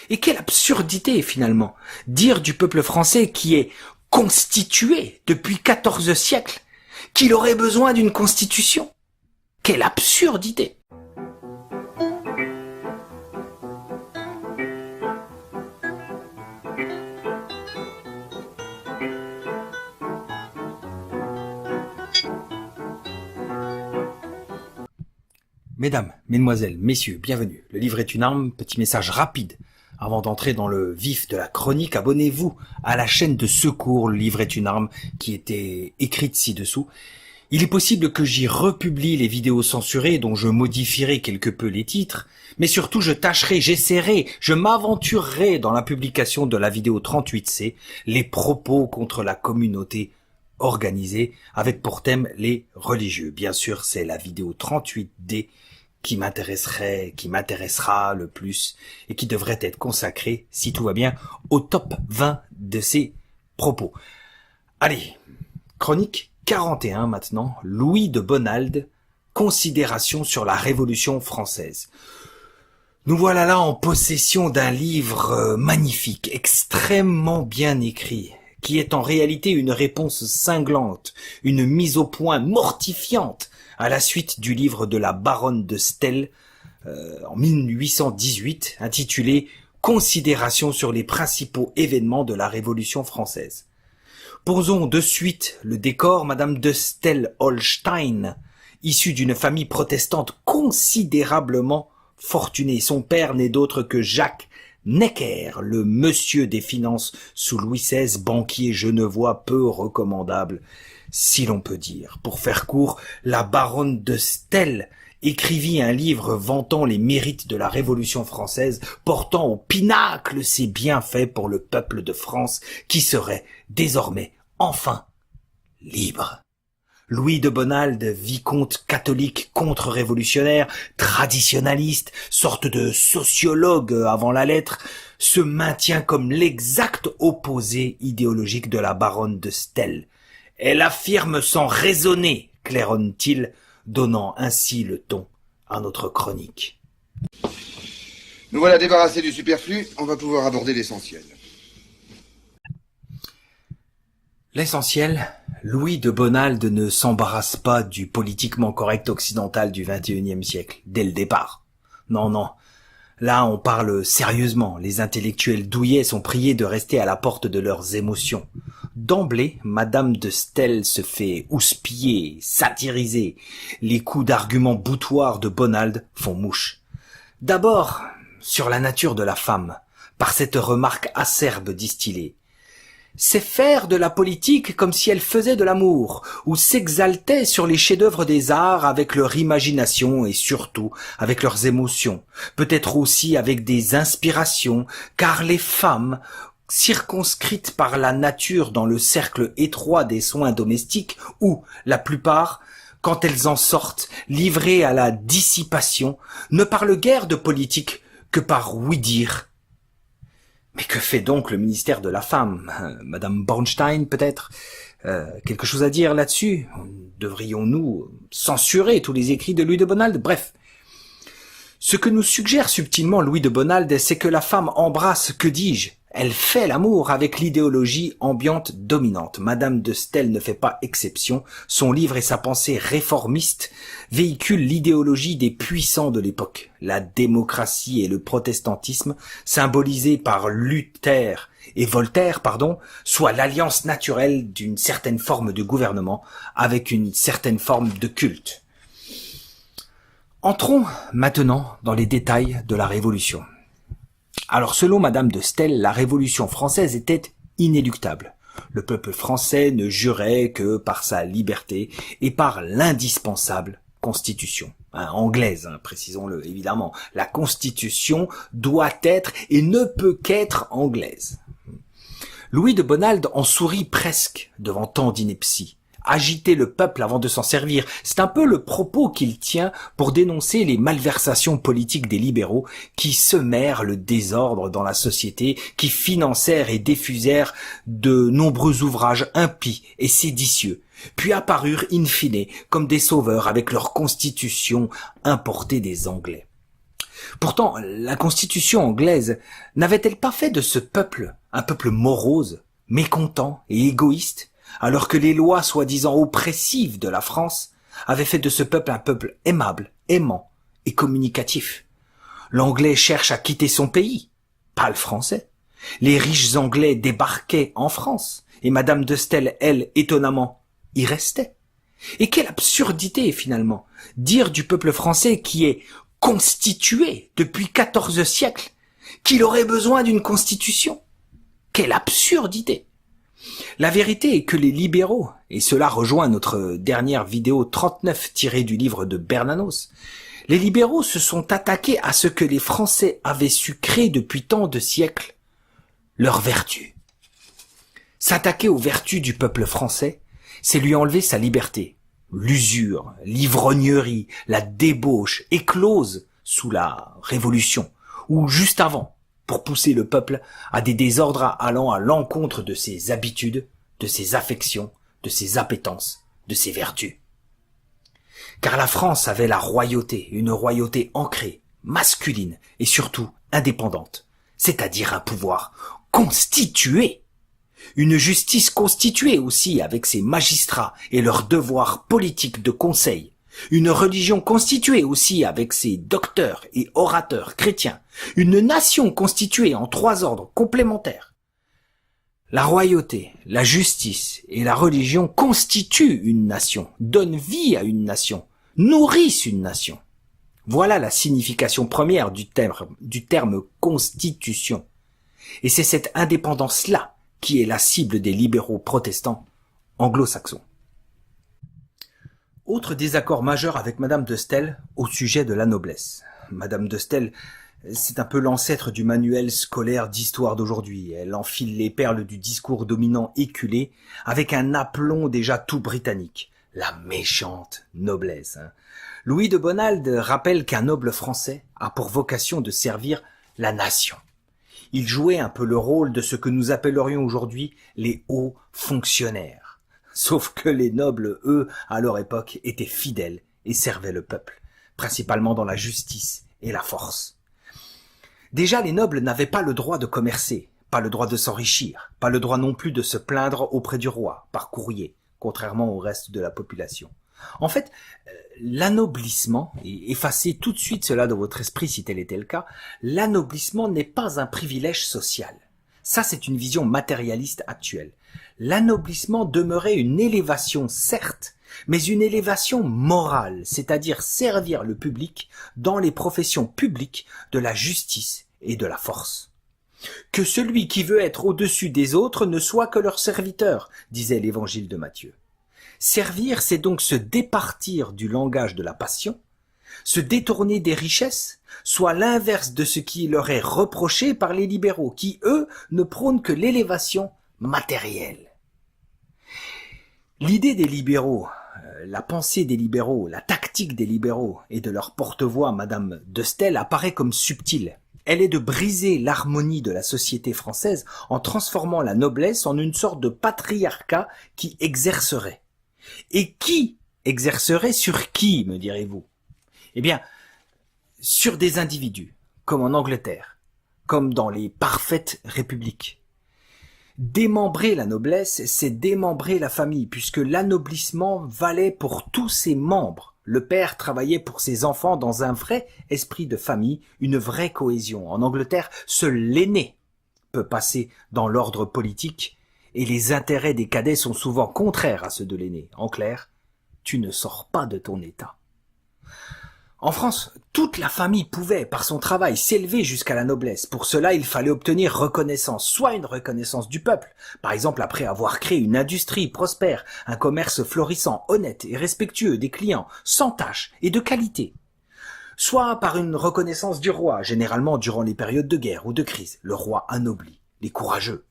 Et quelle absurdité, finalement, dire du peuple français qui est constitué depuis 14 siècles qu'il aurait besoin d'une constitution. Quelle absurdité! Mesdames, mesdemoiselles, messieurs, bienvenue. Le livre est une arme, petit message rapide. Avant d'entrer dans le vif de la chronique, abonnez-vous à la chaîne de secours Le livre est une arme qui était écrite ci-dessous. Il est possible que j'y republie les vidéos censurées dont je modifierai quelque peu les titres, mais surtout je m'aventurerai dans la publication de la vidéo 38C, les propos contre la communauté organisée, avec pour thème les religieux. Bien sûr, c'est la vidéo 38D qui m'intéressera le plus et qui devrait être consacrée, si tout va bien, au top 20 de ces propos. Allez, chronique 41 maintenant, Louis de Bonald, considération sur la Révolution française. Nous voilà là en possession d'un livre magnifique, extrêmement bien écrit, qui est en réalité une réponse cinglante, une mise au point mortifiante à la suite du livre de la baronne de Stel en 1818, intitulé « Considération sur les principaux événements de la Révolution française ». Posons de suite le décor. Madame de Stel-Holstein, issue d'une famille protestante considérablement fortunée. Son père n'est d'autre que Jacques Necker, le monsieur des finances sous Louis XVI, banquier genevois peu recommandable, si l'on peut dire. Pour faire court, la baronne de Stel écrivit un livre vantant les mérites de la Révolution française, portant au pinacle ses bienfaits pour le peuple de France, qui serait désormais enfin libre. Louis de Bonald, vicomte catholique contre-révolutionnaire, traditionnaliste, sorte de sociologue avant la lettre, se maintient comme l'exact opposé idéologique de la baronne de Stel. Elle affirme sans raisonner, claironne-t-il, donnant ainsi le ton à notre chronique. Nous voilà débarrassés du superflu, on va pouvoir aborder l'essentiel. L'essentiel, Louis de Bonald ne s'embarrasse pas du politiquement correct occidental du XXIe siècle, dès le départ. Non, non. Là, on parle sérieusement. Les intellectuels douillets sont priés de rester à la porte de leurs émotions. D'emblée, Madame de Stel se fait houspiller, satiriser. Les coups d'arguments boutoirs de Bonald font mouche. D'abord, sur la nature de la femme, par cette remarque acerbe distillée. C'est faire de la politique comme si elle faisait de l'amour, ou s'exaltait sur les chefs-d'œuvre des arts avec leur imagination et surtout avec leurs émotions, peut-être aussi avec des inspirations, car les femmes, circonscrites par la nature dans le cercle étroit des soins domestiques, ou, la plupart, quand elles en sortent, livrées à la dissipation, ne parlent guère de politique que par ouï-dire. Mais que fait donc le ministère de la Femme? Madame Bornstein, peut-être? Quelque chose à dire là-dessus? Devrions-nous censurer tous les écrits de Louis de Bonald? Bref. Ce que nous suggère subtilement Louis de Bonald, c'est que la femme embrasse, que dis-je? Elle fait l'amour avec l'idéologie ambiante dominante. Madame de Stel ne fait pas exception. Son livre et sa pensée réformiste véhiculent l'idéologie des puissants de l'époque. La démocratie et le protestantisme, symbolisés par Luther et Voltaire, soit l'alliance naturelle d'une certaine forme de gouvernement avec une certaine forme de culte. Entrons maintenant dans les détails de la Révolution. Alors, selon Madame de Stel, la Révolution française était inéluctable. Le peuple français ne jurait que par sa liberté et par l'indispensable Constitution. Anglaise, précisons-le, évidemment. La Constitution doit être et ne peut qu'être anglaise. Louis de Bonald en sourit presque devant tant d'inepties. Agiter le peuple avant de s'en servir, c'est un peu le propos qu'il tient pour dénoncer les malversations politiques des libéraux qui semèrent le désordre dans la société, qui financèrent et diffusèrent de nombreux ouvrages impies et séditieux, puis apparurent in fine comme des sauveurs avec leur constitution importée des Anglais. Pourtant, la Constitution anglaise n'avait-elle pas fait de ce peuple un peuple morose, mécontent et égoïste, alors que les lois soi-disant oppressives de la France avaient fait de ce peuple un peuple aimable, aimant et communicatif? L'anglais cherche à quitter son pays, pas le français. Les riches anglais débarquaient en France, et Madame de Staël, elle, étonnamment, y restait. Et quelle absurdité, finalement, dire du peuple français qui est constitué depuis 14 siècles qu'il aurait besoin d'une constitution. Quelle absurdité! La vérité est que les libéraux, et cela rejoint notre dernière vidéo 39 tirée du livre de Bernanos, les libéraux se sont attaqués à ce que les Français avaient su créer depuis tant de siècles, leurs vertus. S'attaquer aux vertus du peuple français, c'est lui enlever sa liberté. L'usure, l'ivrognerie, la débauche éclose sous la Révolution, ou juste avant, pour pousser le peuple à des désordres allant à l'encontre de ses habitudes, de ses affections, de ses appétences, de ses vertus. Car la France avait la royauté, une royauté ancrée, masculine et surtout indépendante, c'est-à-dire un pouvoir constitué, une justice constituée aussi avec ses magistrats et leurs devoirs politiques de conseil, une religion constituée aussi avec ses docteurs et orateurs chrétiens, une nation constituée en 3 ordres complémentaires. La royauté, la justice et la religion constituent une nation, donnent vie à une nation, nourrissent une nation. Voilà la signification première du terme constitution. Et c'est cette indépendance-là qui est la cible des libéraux protestants anglo-saxons. Autre désaccord majeur avec Madame de Staël au sujet de la noblesse. Madame de Staël, c'est un peu l'ancêtre du manuel scolaire d'histoire d'aujourd'hui. Elle enfile les perles du discours dominant éculé avec un aplomb déjà tout britannique. La méchante noblesse. Louis de Bonald rappelle qu'un noble français a pour vocation de servir la nation. Il jouait un peu le rôle de ce que nous appellerions aujourd'hui les hauts fonctionnaires. Sauf que les nobles, eux, à leur époque, étaient fidèles et servaient le peuple, principalement dans la justice et la force. Déjà, les nobles n'avaient pas le droit de commercer, pas le droit de s'enrichir, pas le droit non plus de se plaindre auprès du roi, par courrier, contrairement au reste de la population. En fait, l'anoblissement, et effacez tout de suite cela de votre esprit si tel était le cas, l'anoblissement n'est pas un privilège social. Ça, c'est une vision matérialiste actuelle. L'anoblissement demeurait une élévation, certes, mais une élévation morale, c'est-à-dire servir le public dans les professions publiques de la justice et de la force. Que celui qui veut être au-dessus des autres ne soit que leur serviteur, disait l'évangile de Matthieu. Servir, c'est donc se départir du langage de la passion, se détourner des richesses, soit l'inverse de ce qui leur est reproché par les libéraux, qui, eux, ne prônent que l'élévation matérielle. L'idée des libéraux, la pensée des libéraux, la tactique des libéraux et de leur porte-voix, Madame de Staël, apparaît comme subtile. Elle est de briser l'harmonie de la société française en transformant la noblesse en une sorte de patriarcat qui exercerait. Et qui exercerait sur qui, me direz-vous? Eh bien, sur des individus, comme en Angleterre, comme dans les parfaites républiques. Démembrer la noblesse, c'est démembrer la famille, puisque l'anoblissement valait pour tous ses membres. Le père travaillait pour ses enfants dans un vrai esprit de famille, une vraie cohésion. En Angleterre, seul l'aîné peut passer dans l'ordre politique, et les intérêts des cadets sont souvent contraires à ceux de l'aîné. En clair, tu ne sors pas de ton état. En France, toute la famille pouvait, par son travail, s'élever jusqu'à la noblesse. Pour cela, il fallait obtenir reconnaissance, soit une reconnaissance du peuple, par exemple après avoir créé une industrie prospère, un commerce florissant, honnête et respectueux des clients, sans tâche et de qualité, soit par une reconnaissance du roi, généralement durant les périodes de guerre ou de crise, le roi anobli, les courageux.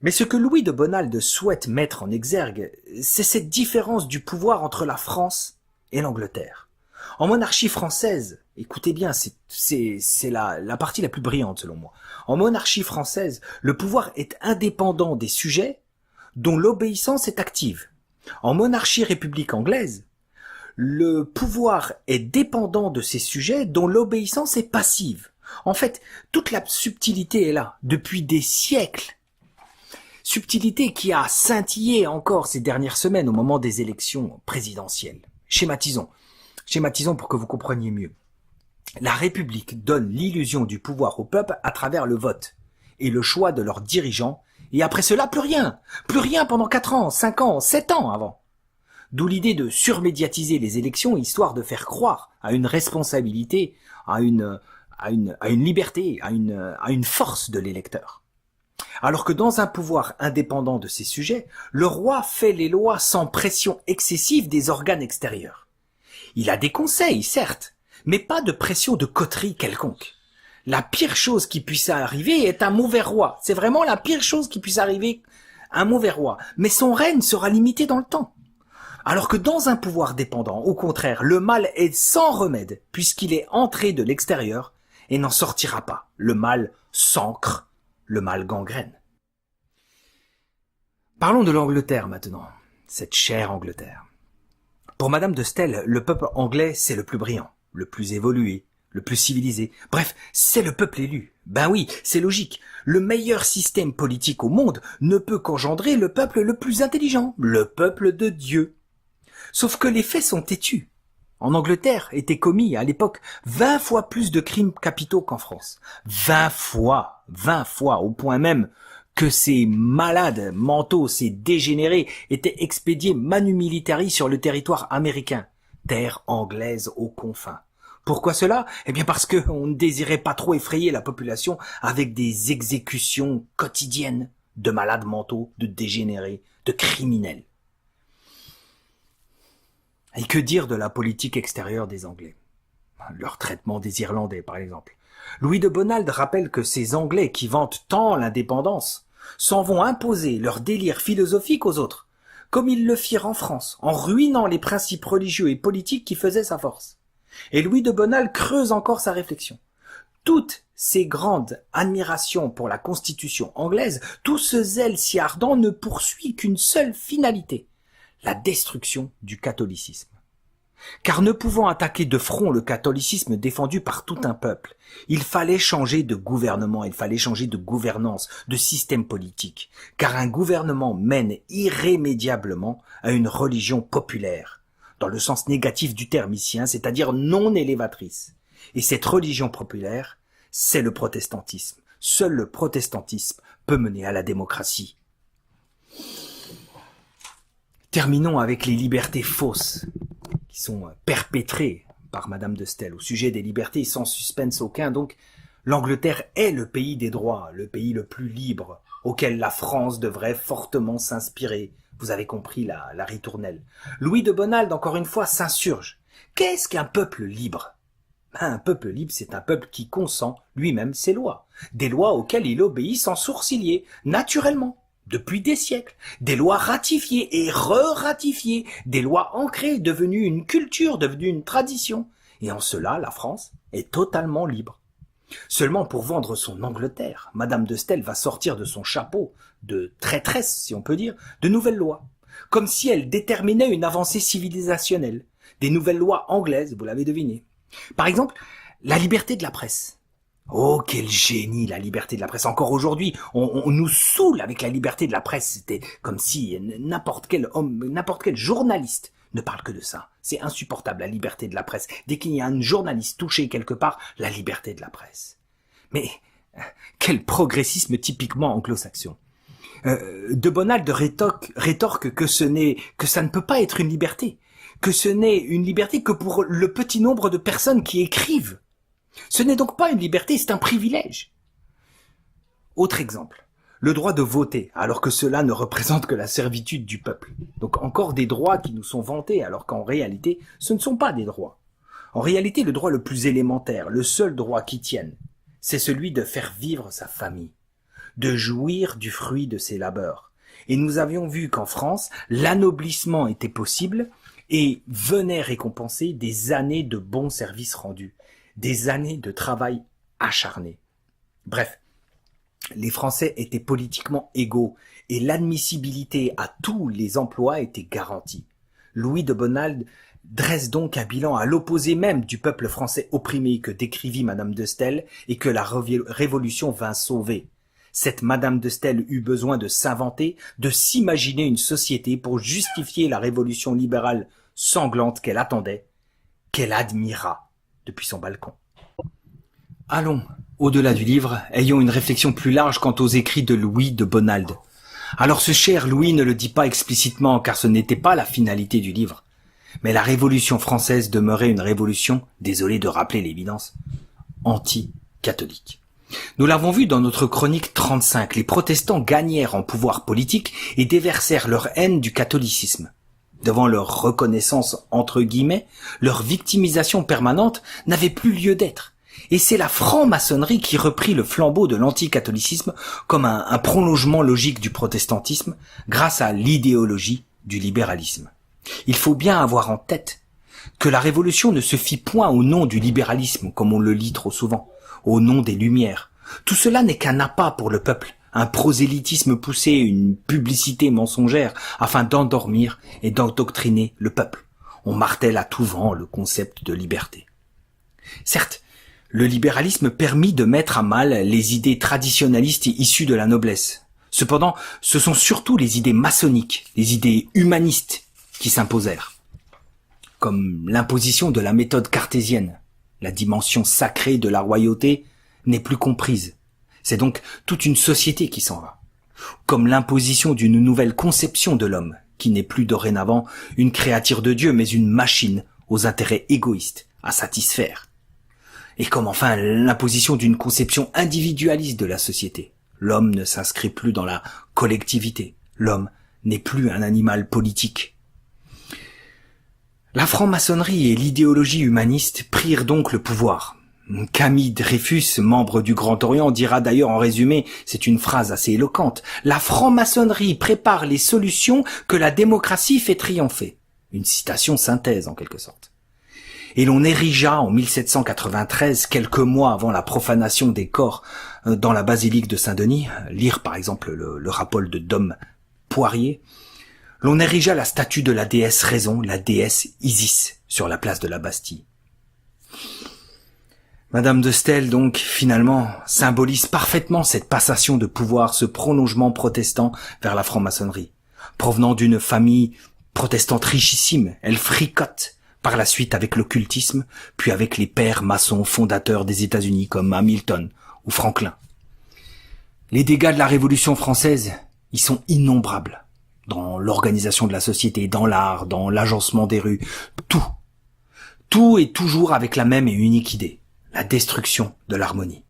Mais ce que Louis de Bonald souhaite mettre en exergue, c'est cette différence du pouvoir entre la France et l'Angleterre. En monarchie française, écoutez bien, c'est la partie la plus brillante selon moi. En monarchie française, le pouvoir est indépendant des sujets dont l'obéissance est active. En monarchie république anglaise, Le pouvoir est dépendant de ses sujets dont l'obéissance est passive. En fait, toute la subtilité est là, depuis des siècles. Subtilité qui a scintillé encore ces dernières semaines au moment des élections présidentielles. Schématisons pour que vous compreniez mieux. La République donne l'illusion du pouvoir au peuple à travers le vote et le choix de leurs dirigeants, et après cela, plus rien pendant 4 ans, 5 ans, 7 ans avant. D'où l'idée de surmédiatiser les élections, histoire de faire croire à une responsabilité, à une liberté, à une force de l'électeur. Alors que dans un pouvoir indépendant de ses sujets, le roi fait les lois sans pression excessive des organes extérieurs. Il a des conseils, certes, mais pas de pression de coterie quelconque. La pire chose qui puisse arriver est un mauvais roi. C'est vraiment la pire chose qui puisse arriver, un mauvais roi. Mais son règne sera limité dans le temps. Alors que dans un pouvoir dépendant, au contraire, le mal est sans remède, puisqu'il est entré de l'extérieur et n'en sortira pas. Le mal s'ancre, le mal gangrène. Parlons de l'Angleterre maintenant, cette chère Angleterre. Pour Madame de Staël, le peuple anglais, c'est le plus brillant, le plus évolué, le plus civilisé. Bref, c'est le peuple élu. Ben oui, c'est logique. Le meilleur système politique au monde ne peut qu'engendrer le peuple le plus intelligent, le peuple de Dieu. Sauf que les faits sont têtus. En Angleterre étaient commis à l'époque 20 fois plus de crimes capitaux qu'en France. 20 fois, au point même que ces malades mentaux, ces dégénérés étaient expédiés manu militari sur le territoire américain, terre anglaise aux confins. Pourquoi cela? Eh bien parce qu'on ne désirait pas trop effrayer la population avec des exécutions quotidiennes de malades mentaux, de dégénérés, de criminels. Et que dire de la politique extérieure des Anglais? Leur traitement des Irlandais, par exemple. Louis de Bonald rappelle que ces Anglais qui vantent tant l'indépendance s'en vont imposer leur délire philosophique aux autres, comme ils le firent en France, en ruinant les principes religieux et politiques qui faisaient sa force. Et Louis de Bonald creuse encore sa réflexion. Toutes ces grandes admirations pour la Constitution anglaise, tout ce zèle si ardent ne poursuit qu'une seule finalité, la destruction du catholicisme. Car ne pouvant attaquer de front le catholicisme défendu par tout un peuple, il fallait changer de gouvernement, il fallait changer de gouvernance, de système politique, car un gouvernement mène irrémédiablement à une religion populaire, dans le sens négatif du terme ici, c'est-à-dire non élévatrice. Et cette religion populaire, c'est le protestantisme. Seul le protestantisme peut mener à la démocratie. Terminons avec les libertés fausses qui sont perpétrées par Madame de Staël au sujet des libertés sans suspense aucun. Donc, l'Angleterre est le pays des droits, le pays le plus libre, auquel la France devrait fortement s'inspirer. Vous avez compris la ritournelle. Louis de Bonald, encore une fois, s'insurge. Qu'est-ce qu'un peuple libre? Un peuple libre, c'est un peuple qui consent lui-même ses lois. Des lois auxquelles il obéit sans sourciller, naturellement. Depuis des siècles, des lois ratifiées et re-ratifiées, des lois ancrées, devenues une culture, devenues une tradition. Et en cela, la France est totalement libre. Seulement pour vendre son Angleterre, Madame de Staël va sortir de son chapeau de traîtresse, si on peut dire, de nouvelles lois. Comme si elle déterminait une avancée civilisationnelle. Des nouvelles lois anglaises, vous l'avez deviné. Par exemple, la liberté de la presse. Oh, quel génie, la liberté de la presse. Encore aujourd'hui, on nous saoule avec la liberté de la presse. C'était comme si n'importe quel homme, n'importe quel journaliste ne parle que de ça. C'est insupportable, la liberté de la presse. Dès qu'il y a un journaliste touché quelque part, la liberté de la presse. Mais quel progressisme typiquement anglo-saxon. De Bonald rétorque que ça ne peut pas être une liberté. Que ce n'est une liberté que pour le petit nombre de personnes qui écrivent. Ce n'est donc pas une liberté, c'est un privilège. Autre exemple, le droit de voter, alors que cela ne représente que la servitude du peuple. Donc encore des droits qui nous sont vantés, alors qu'en réalité, ce ne sont pas des droits. En réalité, le droit le plus élémentaire, le seul droit qui tienne, c'est celui de faire vivre sa famille, de jouir du fruit de ses labeurs. Et nous avions vu qu'en France, l'anoblissement était possible et venait récompenser des années de bons services rendus. Des années de travail acharné. Bref, les Français étaient politiquement égaux et l'admissibilité à tous les emplois était garantie. Louis de Bonald dresse donc un bilan à l'opposé même du peuple français opprimé que décrivit Madame de Staël et que la Révolution vint sauver. Cette Madame de Staël eut besoin de s'inventer, de s'imaginer une société pour justifier la révolution libérale sanglante qu'elle attendait, qu'elle admira depuis son balcon. Allons, au-delà du livre, ayons une réflexion plus large quant aux écrits de Louis de Bonald. Alors ce cher Louis ne le dit pas explicitement car ce n'était pas la finalité du livre. Mais la Révolution française demeurait une révolution, désolé de rappeler l'évidence, anti-catholique. Nous l'avons vu dans notre chronique 35, les protestants gagnèrent en pouvoir politique et déversèrent leur haine du catholicisme. Devant leur reconnaissance entre guillemets, leur victimisation permanente n'avait plus lieu d'être. Et c'est la franc-maçonnerie qui reprit le flambeau de l'anticatholicisme comme un prolongement logique du protestantisme grâce à l'idéologie du libéralisme. Il faut bien avoir en tête que la Révolution ne se fit point au nom du libéralisme comme on le lit trop souvent, au nom des Lumières. Tout cela n'est qu'un appât pour le peuple, un prosélytisme poussé, une publicité mensongère afin d'endormir et d'endoctriner le peuple. On martèle à tout vent le concept de liberté. Certes, le libéralisme permit de mettre à mal les idées traditionnalistes issues de la noblesse. Cependant, ce sont surtout les idées maçonniques, les idées humanistes qui s'imposèrent, comme l'imposition de la méthode cartésienne. La dimension sacrée de la royauté n'est plus comprise. C'est donc toute une société qui s'en va. Comme l'imposition d'une nouvelle conception de l'homme, qui n'est plus dorénavant une créature de Dieu, mais une machine aux intérêts égoïstes à satisfaire. Et comme enfin l'imposition d'une conception individualiste de la société. L'homme ne s'inscrit plus dans la collectivité. L'homme n'est plus un animal politique. La franc-maçonnerie et l'idéologie humaniste prirent donc le pouvoir. Camille Dreyfus, membre du Grand Orient, dira d'ailleurs en résumé, c'est une phrase assez éloquente, « La franc-maçonnerie prépare les solutions que la démocratie fait triompher ». Une citation synthèse en quelque sorte. Et l'on érigea en 1793, quelques mois avant la profanation des corps dans la basilique de Saint-Denis, lire par exemple le rapport de Dom Poirier, l'on érigea la statue de la déesse Raison, la déesse Isis, sur la place de la Bastille. Madame de Staël, donc, finalement, symbolise parfaitement cette passation de pouvoir, ce prolongement protestant vers la franc-maçonnerie. Provenant d'une famille protestante richissime, elle fricote par la suite avec l'occultisme, puis avec les pères maçons fondateurs des États-Unis comme Hamilton ou Franklin. Les dégâts de la Révolution française y sont innombrables. Dans l'organisation de la société, dans l'art, dans l'agencement des rues, tout. Tout est toujours avec la même et unique idée, la destruction de l'harmonie.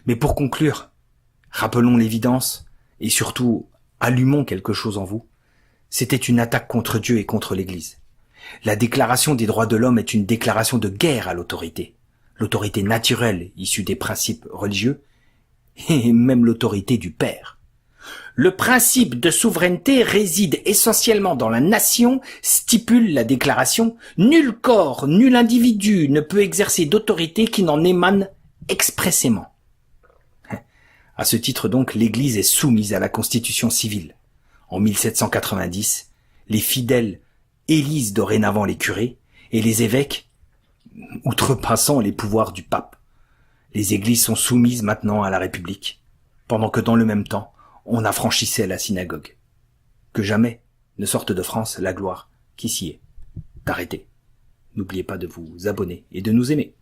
Mais pour conclure, rappelons l'évidence et surtout allumons quelque chose en vous. C'était une attaque contre Dieu et contre l'Église. La déclaration des droits de l'homme est une déclaration de guerre à l'autorité. L'autorité naturelle issue des principes religieux et même l'autorité du Père. Le principe de souveraineté réside essentiellement dans la nation, stipule la déclaration. Nul corps, nul individu ne peut exercer d'autorité qui n'en émane expressément. À ce titre donc, l'Église est soumise à la Constitution civile. En 1790, les fidèles élisent dorénavant les curés et les évêques, outrepassant les pouvoirs du pape. Les églises sont soumises maintenant à la République, pendant que dans le même temps, on affranchissait la synagogue. Que jamais ne sorte de France la gloire qui s'y est. D'arrêter. N'oubliez pas de vous abonner et de nous aimer.